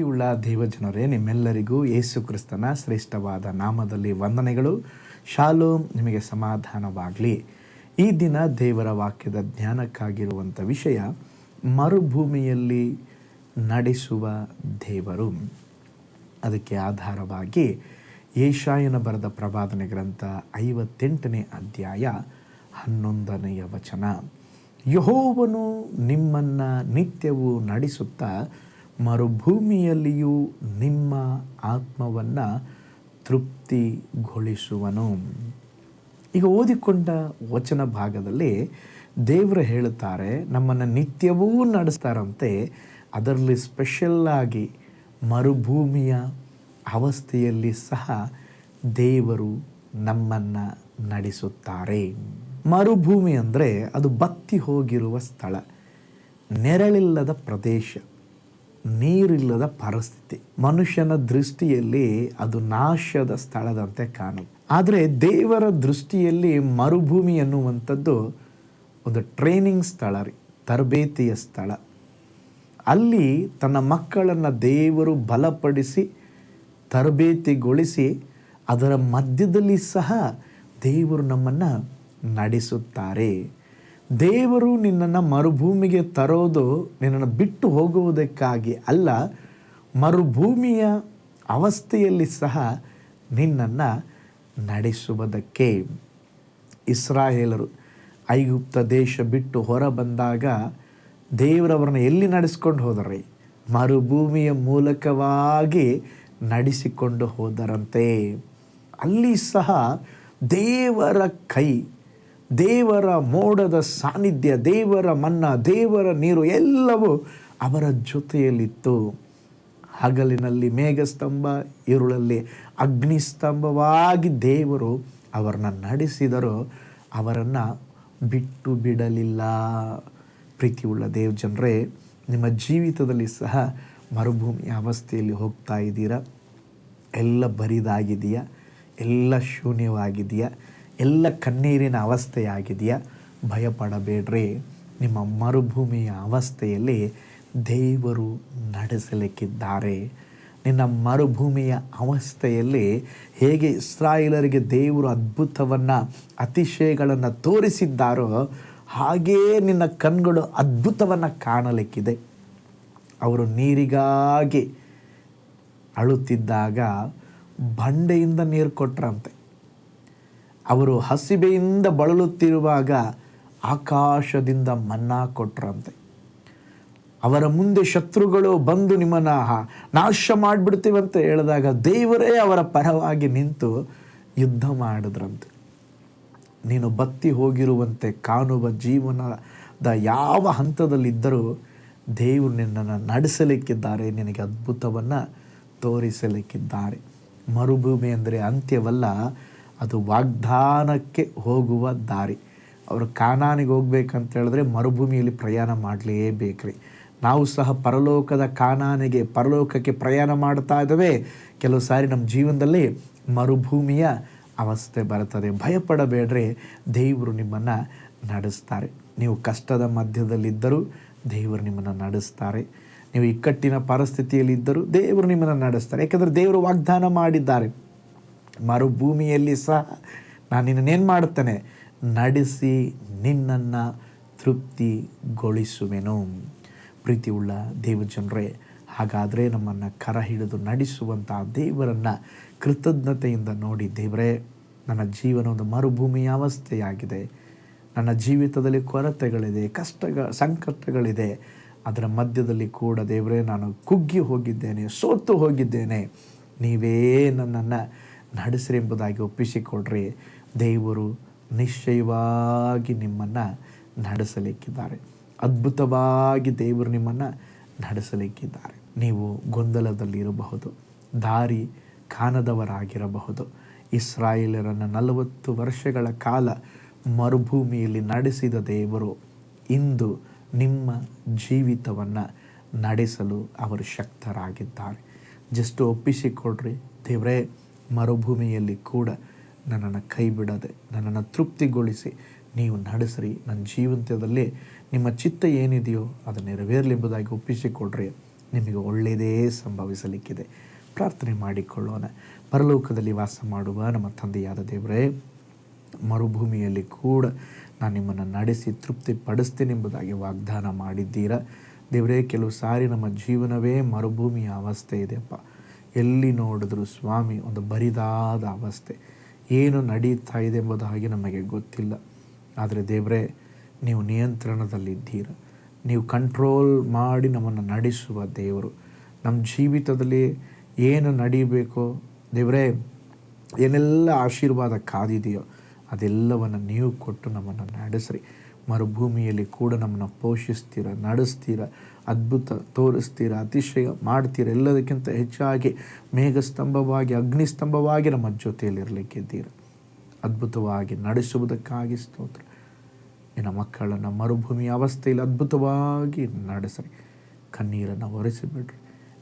ಪ್ರೀತಿಯುಳ್ಳ ದೇವಜನರೇ, ನಿಮ್ಮೆಲ್ಲರಿಗೂ ಯೇಸು ಕ್ರಿಸ್ತನ ಶ್ರೇಷ್ಠವಾದ ನಾಮದಲ್ಲಿ ವಂದನೆಗಳು. ಶಾಲೋಮ್, ನಿಮಗೆ ಸಮಾಧಾನವಾಗಲಿ. ಈ ದಿನ ದೇವರ ವಾಕ್ಯದ ಜ್ಞಾನಕ್ಕಾಗಿರುವಂಥ ವಿಷಯ ಮರುಭೂಮಿಯಲ್ಲಿ ನಡೆಸುವ ದೇವರು. ಅದಕ್ಕೆ ಆಧಾರವಾಗಿ ಯೆಶಾಯನ ಬರೆದ ಪ್ರವಾದನೆ ಗ್ರಂಥ 58ನೇ ಅಧ್ಯಾಯ 11ನೆಯ ವಚನ. ಯೆಹೋವನು ನಿಮ್ಮನ್ನು ನಿತ್ಯವೂ ನಡೆಸುತ್ತಾ ಮರುಭೂಮಿಯಲ್ಲಿಯೂ ನಿಮ್ಮ ಆತ್ಮವನ್ನು ತೃಪ್ತಿಗೊಳಿಸುವನು. ಈಗ ಓದಿಕೊಂಡ ವಚನ ಭಾಗದಲ್ಲಿ ದೇವರು ಹೇಳುತ್ತಾರೆ, ನಮ್ಮನ್ನು ನಿತ್ಯವೂ ನಡೆಸ್ತಾರಂತೆ. ಅದರಲ್ಲಿ ಸ್ಪೆಷಲ್ಲಾಗಿ ಮರುಭೂಮಿಯ ಅವಸ್ಥೆಯಲ್ಲಿ ಸಹ ದೇವರು ನಮ್ಮನ್ನು ನಡೆಸುತ್ತಾರೆ. ಮರುಭೂಮಿ ಅಂದರೆ ಅದು ಬತ್ತಿ ಹೋಗಿರುವ ಸ್ಥಳ, ನೆರಳಿಲ್ಲದ ಪ್ರದೇಶ, ನೀರಿಲ್ಲದ ಪರಿಸ್ಥಿತಿ. ಮನುಷ್ಯನ ದೃಷ್ಟಿಯಲ್ಲಿ ಅದು ನಾಶದ ಸ್ಥಳದಂತೆ ಕಾಣುತ್ತೆ. ಆದರೆ ದೇವರ ದೃಷ್ಟಿಯಲ್ಲಿ ಮರುಭೂಮಿ ಎನ್ನುವಂಥದ್ದು ಒಂದು ಟ್ರೈನಿಂಗ್ ಸ್ಥಳ ರೀ, ತರಬೇತಿಯ ಸ್ಥಳ. ಅಲ್ಲಿ ತನ್ನ ಮಕ್ಕಳನ್ನು ದೇವರು ಬಲಪಡಿಸಿ ತರಬೇತಿಗೊಳಿಸಿ ಅದರ ಮಧ್ಯದಲ್ಲಿ ಸಹ ದೇವರು ನಮ್ಮನ್ನು ನಡೆಸುತ್ತಾರೆ. ದೇವರು ನಿನ್ನನ್ನು ಮರುಭೂಮಿಗೆ ತರೋದು ನಿನ್ನನ್ನು ಬಿಟ್ಟು ಹೋಗುವುದಕ್ಕಾಗಿ ಅಲ್ಲ, ಮರುಭೂಮಿಯ ಅವಸ್ಥೆಯಲ್ಲಿ ಸಹ ನಿನ್ನನ್ನು ನಡೆಸುವುದಕ್ಕೆ. ಇಸ್ರಾಯೇಲರು ಐಗುಪ್ತ ದೇಶ ಬಿಟ್ಟು ಹೊರ ಬಂದಾಗ ದೇವರವರನ್ನು ಎಲ್ಲಿ ನಡೆಸ್ಕೊಂಡು ಹೋದರಿ? ಮರುಭೂಮಿಯ ಮೂಲಕವಾಗಿ ನಡೆಸಿಕೊಂಡು ಹೋದರಂತೆ. ಅಲ್ಲಿ ಸಹ ದೇವರ ಕೈ, ದೇವರ ಮೋಡದ ಸಾನ್ನಿಧ್ಯ, ದೇವರ ಮನ್ನಾ, ದೇವರ ನೀರು ಎಲ್ಲವೂ ಅವರ ಜೊತೆಯಲ್ಲಿತ್ತು. ಹಗಲಿನಲ್ಲಿ ಮೇಘಸ್ತಂಭ, ಇರುಳಲ್ಲಿ ಅಗ್ನಿಸ್ತಂಭವಾಗಿ ದೇವರು ಅವರನ್ನು ನಡೆಸಿದರು, ಅವರನ್ನು ಬಿಟ್ಟು ಬಿಡಲಿಲ್ಲ. ಪ್ರೀತಿಯುಳ್ಳ ದೇವ ಜನರೇ, ನಿಮ್ಮ ಜೀವಿತದಲ್ಲಿ ಸಹ ಮರುಭೂಮಿಯ ಅವಸ್ಥೆಯಲ್ಲಿ ಹೋಗ್ತಾ ಇದ್ದೀರಾ? ಎಲ್ಲ ಬರಿದಾಗಿದೆಯಾ? ಎಲ್ಲ ಶೂನ್ಯವಾಗಿದೆಯಾ? ಎಲ್ಲ ಕಣ್ಣೀರಿನ ಅವಸ್ಥೆಯಾಗಿದೆಯಾ? ಭಯಪಡಬೇಡ್ರಿ. ನಿಮ್ಮ ಮರುಭೂಮಿಯ ಅವಸ್ಥೆಯಲ್ಲಿ ದೇವರು ನಡೆಸಲಿಕ್ಕಿದ್ದಾರೆ. ನಿನ್ನ ಮರುಭೂಮಿಯ ಅವಸ್ಥೆಯಲ್ಲಿ ಹೇಗೆ ಇಸ್ರಾಯೇಲರಿಗೆ ದೇವರು ಅದ್ಭುತವನ್ನು, ಅತಿಶಯಗಳನ್ನು ತೋರಿಸಿದ್ದಾರೋ ಹಾಗೆಯೇ ನಿನ್ನ ಕಣ್ಗಳು ಅದ್ಭುತವನ್ನು ಕಾಣಲಿಕ್ಕಿದೆ. ಅವರು ನೀರಿಗಾಗಿ ಅಳುತ್ತಿದ್ದಾಗ ಬಂಡೆಯಿಂದ ನೀರು ಕೊಟ್ರಂತೆ. ಅವರು ಹಸಿವೆಯಿಂದ ಬಳಲುತ್ತಿರುವಾಗ ಆಕಾಶದಿಂದ ಮನ್ನಾ ಕೊಟ್ರಂತೆ. ಅವರ ಮುಂದೆ ಶತ್ರುಗಳು ಬಂದು ನಿಮ್ಮನ್ನು ನಾಶ ಮಾಡಿಬಿಡ್ತೀವಂತ ಹೇಳಿದಾಗ ದೇವರೇ ಅವರ ಪರವಾಗಿ ನಿಂತು ಯುದ್ಧ ಮಾಡಿದ್ರಂತೆ. ನೀನು ಬತ್ತಿ ಹೋಗಿರುವಂತೆ ಕಾಣುವ ಜೀವನದ ಯಾವ ಹಂತದಲ್ಲಿದ್ದರೂ ದೇವರು ನಿನ್ನನ್ನು ನಡೆಸಲಿಕ್ಕಿದ್ದಾರೆ, ನಿನಗೆ ಅದ್ಭುತವನ್ನು ತೋರಿಸಲಿಕ್ಕಿದ್ದಾರೆ. ಮರುಭೂಮಿ ಅಂದರೆ ಅಂತ್ಯವಲ್ಲ, ಅದು ವಾಗ್ದಾನಕ್ಕೆ ಹೋಗುವ ದಾರಿ. ಅವರು ಕಾನಾನಿಗೆ ಹೋಗ್ಬೇಕಂತ ಹೇಳಿದ್ರೆ ಮರುಭೂಮಿಯಲ್ಲಿ ಪ್ರಯಾಣ ಮಾಡಲೇಬೇಕ್ರಿ. ನಾವು ಸಹ ಪರಲೋಕದ ಕಾನಾನಿಗೆ, ಪರಲೋಕಕ್ಕೆ ಪ್ರಯಾಣ ಮಾಡ್ತಾ ಇದ್ದೇವೆ. ಕೆಲವು ಸಾರಿ ನಮ್ಮ ಜೀವನದಲ್ಲಿ ಮರುಭೂಮಿಯ ಅವಸ್ಥೆ ಬರ್ತದೆ. ಭಯಪಡಬೇಡ್ರಿ, ದೇವರು ನಿಮ್ಮನ್ನು ನಡೆಸ್ತಾರೆ. ನೀವು ಕಷ್ಟದ ಮಧ್ಯದಲ್ಲಿದ್ದರೂ ದೇವರು ನಿಮ್ಮನ್ನು ನಡೆಸ್ತಾರೆ. ನೀವು ಇಕ್ಕಟ್ಟಿನ ಪರಿಸ್ಥಿತಿಯಲ್ಲಿದ್ದರೂ ದೇವರು ನಿಮ್ಮನ್ನು ನಡೆಸ್ತಾರೆ. ಯಾಕೆಂದರೆ ದೇವರು ವಾಗ್ದಾನ ಮಾಡಿದ್ದಾರೆ, ಮರುಭೂಮಿಯಲ್ಲಿ ಸಹ ನಾನು ನಿನ್ನನ್ನೇನು ಮಾಡುತ್ತೇನೆ? ನಡೆಸಿ ನಿನ್ನನ್ನು ತೃಪ್ತಿಗೊಳಿಸುವೆನು. ಪ್ರೀತಿಯುಳ್ಳ ದೇವಜನರೇ, ಹಾಗಾದರೆ ನಮ್ಮನ್ನು ಕರ ಹಿಡಿದು ನಡೆಸುವಂಥ ದೇವರನ್ನು ಕೃತಜ್ಞತೆಯಿಂದ ನೋಡಿ, ದೇವರೇ, ನನ್ನ ಜೀವನ ಒಂದು ಮರುಭೂಮಿಯ ಅವಸ್ಥೆಯಾಗಿದೆ, ನನ್ನ ಜೀವಿತದಲ್ಲಿ ಕೊರತೆಗಳಿದೆ, ಸಂಕಟಗಳಿದೆ, ಅದರ ಮಧ್ಯದಲ್ಲಿ ಕೂಡ ದೇವರೇ ನಾನು ಕುಗ್ಗಿ ಹೋಗಿದ್ದೇನೆ, ಸೋತು ಹೋಗಿದ್ದೇನೆ, ನೀವೇ ನನ್ನನ್ನು ನಡೆಸಿರಿ ಎಂಬುದಾಗಿ ಒಪ್ಪಿಸಿಕೊಡ್ರಿ. ದೇವರು ನಿಶ್ಚಯವಾಗಿ ನಿಮ್ಮನ್ನು ನಡೆಸಲಿಕ್ಕಿದ್ದಾರೆ. ಅದ್ಭುತವಾಗಿ ದೇವರು ನಿಮ್ಮನ್ನು ನಡೆಸಲಿಕ್ಕಿದ್ದಾರೆ. ನೀವು ಗೊಂದಲದಲ್ಲಿರಬಹುದು, ದಾರಿ ಕಾಣದವರಾಗಿರಬಹುದು. ಇಸ್ರಾಯೇಲರನ್ನು 40 ವರ್ಷಗಳ ಕಾಲ ಮರುಭೂಮಿಯಲ್ಲಿ ನಡೆಸಿದ ದೇವರು ಇಂದು ನಿಮ್ಮ ಜೀವಿತವನ್ನು ನಡೆಸಲು ಅವರು ಶಕ್ತರಾಗಿದ್ದಾರೆ. ಜಸ್ಟ್ ಒಪ್ಪಿಸಿಕೊಡ್ರಿ, ದೇವರೇ, ಮರುಭೂಮಿಯಲ್ಲಿ ಕೂಡ ನನ್ನನ್ನು ಕೈ ಬಿಡದೆ ನನ್ನನ್ನು ತೃಪ್ತಿಗೊಳಿಸಿ ನೀವು ನಡೆಸ್ರಿ. ನನ್ನ ಜೀವಿತದಲ್ಲಿ ನಿಮ್ಮ ಚಿತ್ತ ಏನಿದೆಯೋ ಅದು ನೆರವೇರಲಿ ಎಂಬುದಾಗಿ ಒಪ್ಪಿಸಿಕೊಡ್ರಿ. ನಿಮಗೆ ಒಳ್ಳೆಯದೇ ಸಂಭವಿಸಲಿಕ್ಕಿದೆ. ಪ್ರಾರ್ಥನೆ ಮಾಡಿಕೊಳ್ಳೋಣ. ಪರಲೋಕದಲ್ಲಿ ವಾಸ ಮಾಡುವ ನಮ್ಮ ತಂದೆಯಾದ ದೇವರೇ, ಮರುಭೂಮಿಯಲ್ಲಿ ಕೂಡ ನಾನು ನಿಮ್ಮನ್ನು ನಡೆಸಿ ತೃಪ್ತಿಪಡಿಸ್ತೇನೆ ಎಂಬುದಾಗಿ ವಾಗ್ದಾನ ಮಾಡಿದ್ದೀರಾ ದೇವರೇ. ಕೆಲವು ಸಾರಿ ನಮ್ಮ ಜೀವನವೇ ಮರುಭೂಮಿಯ ಅವಸ್ಥೆ ಇದೆಯಪ್ಪ. ಎಲ್ಲಿ ನೋಡಿದ್ರು ಸ್ವಾಮಿ ಒಂದು ಬರಿದಾದ ಅವಸ್ಥೆ, ಏನು ನಡೀತಾ ಇದೆ ಎಂಬುದಾಗಿ ನಮಗೆ ಗೊತ್ತಿಲ್ಲ. ಆದರೆ ದೇವರೇ, ನೀವು ನಿಯಂತ್ರಣದಲ್ಲಿದ್ದೀರ. ನೀವು ಕಂಟ್ರೋಲ್ ಮಾಡಿ ನಮ್ಮನ್ನು ನಡೆಸುವ ದೇವರು. ನಮ್ಮ ಜೀವಿತದಲ್ಲಿ ಏನು ನಡೀಬೇಕೋ ದೇವರೇ, ಏನೆಲ್ಲ ಆಶೀರ್ವಾದ ಕಾದಿದೆಯೋ ಅದೆಲ್ಲವನ್ನು ನೀವು ಕೊಟ್ಟು ನಮ್ಮನ್ನು ನಡೆಸ್ರಿ. ಮರುಭೂಮಿಯಲ್ಲಿ ಕೂಡ ನಮ್ಮನ್ನು ಪೋಷಿಸ್ತೀರ, ನಡೆಸ್ತೀರ, ಅದ್ಭುತ ತೋರಿಸ್ತೀರ, ಅತಿಶಯ ಮಾಡ್ತೀರ. ಎಲ್ಲದಕ್ಕಿಂತ ಹೆಚ್ಚಾಗಿ ಮೇಘಸ್ತಂಭವಾಗಿ, ಅಗ್ನಿಸ್ತಂಭವಾಗಿ ನಮ್ಮ ಜೊತೆಯಲ್ಲಿರಲಿಕ್ಕಿದ್ದೀರ. ಅದ್ಭುತವಾಗಿ ನಡೆಸುವುದಕ್ಕಾಗಿ ಸ್ತೋತ್ರ. ನಿನ್ನ ಮಕ್ಕಳನ್ನು ಮರುಭೂಮಿಯ ಅವಸ್ಥೆಯಲ್ಲಿ ಅದ್ಭುತವಾಗಿ ನಡೆಸ್ರಿ. ಕಣ್ಣೀರನ್ನು ಒರೆಸಿಬಿಡ್ರಿ.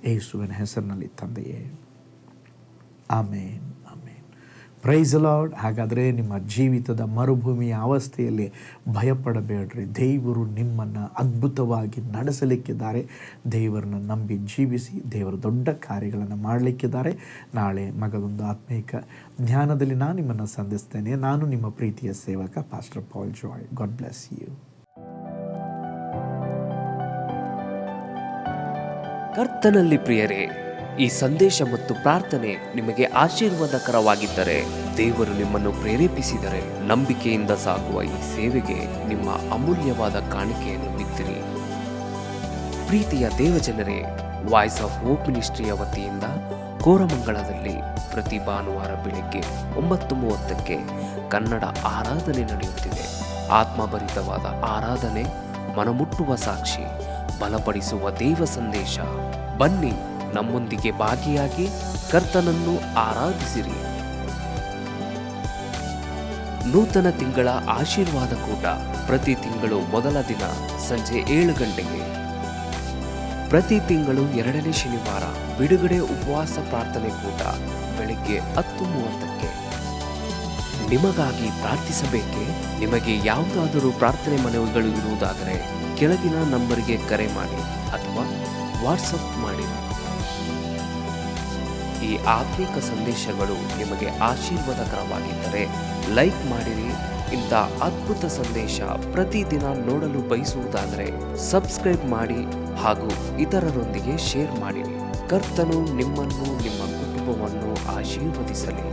ಯೇಸುವಿನ ಹೆಸರಿನಲ್ಲಿ ತಂದೆಯೇ, amen, amen. Praise the Lord. ಹಾಗಾದರೆ ನಿಮ್ಮ ಜೀವಿತದ ಮರುಭೂಮಿಯ ಅವಸ್ಥೆಯಲ್ಲಿ ಭಯಪಡಬೇಡ್ರಿ. ದೇವರು ನಿಮ್ಮನ್ನು ಅದ್ಭುತವಾಗಿ ನಡೆಸಲಿಕ್ಕಿದ್ದಾರೆ. ದೇವರನ್ನು ನಂಬಿ ಜೀವಿಸಿ, ದೇವರು ದೊಡ್ಡ ಕಾರ್ಯಗಳನ್ನು ಮಾಡಲಿಕ್ಕಿದ್ದಾರೆ. ನಾಳೆ ಮಗದೊಂದು ಆತ್ಮೀಕ ಧ್ಯಾನದಲ್ಲಿ ನಾನು ನಿಮ್ಮನ್ನು ಸಂಧಿಸ್ತೇನೆ. ನಾನು ನಿಮ್ಮ ಪ್ರೀತಿಯ ಸೇವಕ pastor Paul Joy. God bless you. ಕರ್ತನಲ್ಲಿ ಪ್ರಿಯರೇ, ಈ ಸಂದೇಶ ಮತ್ತು ಪ್ರಾರ್ಥನೆ ನಿಮಗೆ ಆಶೀರ್ವಾದಕರವಾಗಿದ್ದರೆ, ದೇವರು ನಿಮ್ಮನ್ನು ಪ್ರೇರೇಪಿಸಿದರೆ, ನಂಬಿಕೆಯಿಂದ ಸಾಗುವ ಈ ಸೇವೆಗೆ ನಿಮ್ಮ ಅಮೂಲ್ಯವಾದ ಕಾಣಿಕೆಯನ್ನು ಬಿತ್ತಿರಿ. ಪ್ರೀತಿಯ ದೇವಜನರೇ, ವಾಯ್ಸ್ ಆಫ್ ಹೋಪ್ ಮಿನಿಸ್ಟ್ರಿಯ ವತಿಯಿಂದ ಕೋರಮಂಗಲದಲ್ಲಿ ಪ್ರತಿ ಭಾನುವಾರ ಬೆಳಿಗ್ಗೆ 9:30ಕ್ಕೆ ಕನ್ನಡ ಆರಾಧನೆ ನಡೆಯುತ್ತಿದೆ. ಆತ್ಮಭರಿತವಾದ ಆರಾಧನೆ, ಮನಮುಟ್ಟುವ ಸಾಕ್ಷಿ, ಬಲಪಡಿಸುವ ದೇವ ಸಂದೇಶ. ಬನ್ನಿ, ನಮ್ಮೊಂದಿಗೆ ಭಾಗಿಯಾಗಿ ಕರ್ತನನ್ನು ಆರಾಧಿಸಿರಿ. ನೂತನ ತಿಂಗಳ ಆಶೀರ್ವಾದ ಕೂಟ ಪ್ರತಿ ತಿಂಗಳು ಮೊದಲ ದಿನ ಸಂಜೆ 7 ಗಂಟೆಗೆ. ಪ್ರತಿ ತಿಂಗಳು 2ನೇ ಶನಿವಾರ ಬಿಡುಗಡೆ ಉಪವಾಸ ಪ್ರಾರ್ಥನೆ ಕೂಟ ಬೆಳಿಗ್ಗೆ 10:30ಕ್ಕೆ. ನಿಮಗಾಗಿ ಪ್ರಾರ್ಥಿಸಬೇಕೆ? ನಿಮಗೆ ಯಾವುದಾದರೂ ಪ್ರಾರ್ಥನೆ ಮನವಿಗಳು ಇರುವುದಾದರೆ ಕೆಳಗಿನ ನಂಬರಿಗೆ ಕರೆ ಮಾಡಿ ಅಥವಾ ವಾಟ್ಸಪ್ ಮಾಡಿ. ಈ ಆತ್ಮಿಕ ಸಂದೇಶಗಳು ನಿಮಗೆ ಆಶೀರ್ವಾದಕರವಾಗಿದ್ದರೆ ಲೈಕ್ ಮಾಡಿರಿ. ಇಂಥ ಅದ್ಭುತ ಸಂದೇಶ ಪ್ರತಿದಿನ ನೋಡಲು ಬಯಸುವುದಾದರೆ ಸಬ್ಸ್ಕ್ರೈಬ್ ಮಾಡಿ ಹಾಗೂ ಇತರರೊಂದಿಗೆ ಶೇರ್ ಮಾಡಿರಿ. ಕರ್ತನು ನಿಮ್ಮನ್ನು, ನಿಮ್ಮ ಕುಟುಂಬವನ್ನು ಆಶೀರ್ವದಿಸಲಿ.